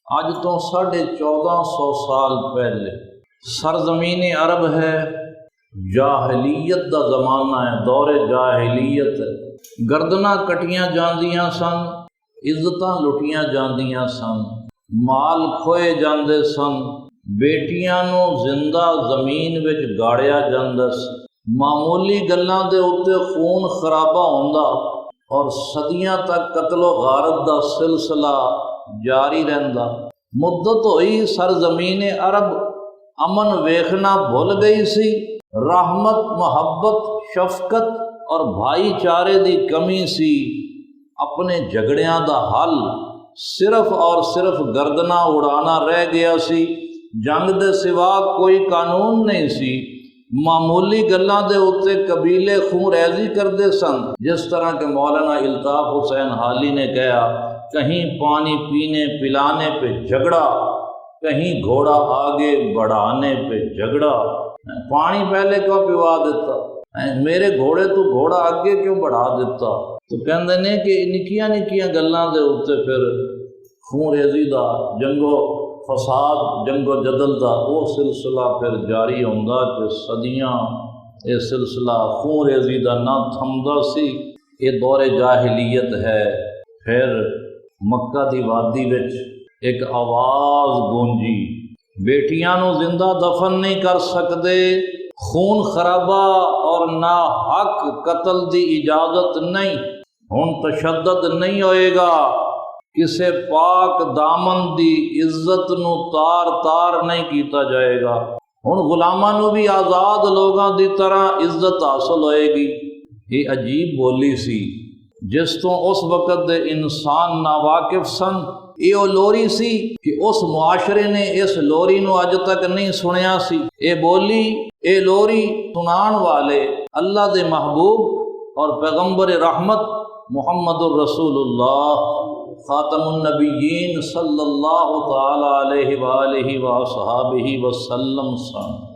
आज तो 1450 साल पहले सरजमीन अरब है, जाहलीयत का जमाना है, दौरे जाहलीयत है। गर्दना कटियां जांदियां सन, इज्जतां लुटियां जांदियां सन, माल खोए जांदे सन, बेटियां नूं जिंदा जमीन विच गाड़िया जांदा सी। मामूली गल्लां दे उत्ते खून खराबा होंदा और सदियां तक कत्लो गारत का सिलसिला जारी रहंदा। मुद्दत होई सरजमीन अरब अमन वेखना भुल गई सी। रहमत, मोहब्बत, शफकत और भाईचारे की कमी सी। अपने झगड़ियां दा हल सिर्फ और सिर्फ गर्दना उड़ाना रह गया सी। जंग दे सिवा कोई कानून नहीं सी। मामूली गल्लां दे उत्ते कबीले खून रैजी करते सन। जिस तरह के मौलाना इल्ताफ हुसैन हाली ने कहा, कहीं पानी पीने पिलाने पे झगड़ा, कहीं घोड़ा आगे बढ़ाने पे झगड़ा। पानी पहले क्यों पिवा देता, मेरे घोड़े तो घोड़ा आगे क्यों बढ़ा देता। तो कहते ने कि निक्कियां निक्कियां गल्लां दे उत्ते फिर खून रेजी दा, जंगो फसाद, जंगो जदल का वो सिलसिला फिर जारी होंदा कि सदियां ये सिलसिला खून रेजी का ना थमदा सी। ये दौरे जाहिलियत है। फिर मक्का दी वादी विच एक आवाज़ गूंजी, बेटियां नूं जिंदा दफन नहीं कर सकते, खून खराबा और ना हक कतल की इजाजत नहीं, हुण तशद्दद नहीं होएगा, किसे पाक दामन दी इज्जत नूं तार तार नहीं किया जाएगा, हुण गुलामां नूं भी आज़ाद लोगों की तरह इज्जत हासिल होएगी। ये अजीब बोली सी जिस तो उस वक़्त दे इंसान नावाकिफ सन। ये लोरी सी कि उस मुआशरे ने इस लोरी नूं अज तक नहीं सुनिया सी। ये बोली, ये लोरी सुनान वाले अल्लाह दे महबूब और पैगंबर रहमत मुहम्मदुर रसूलुल्लाह खातमुन नबिय्यीन सल्लल्लाहु तआला अलैहि व आलिहि व अस्हाबिहि वसल्लम सन।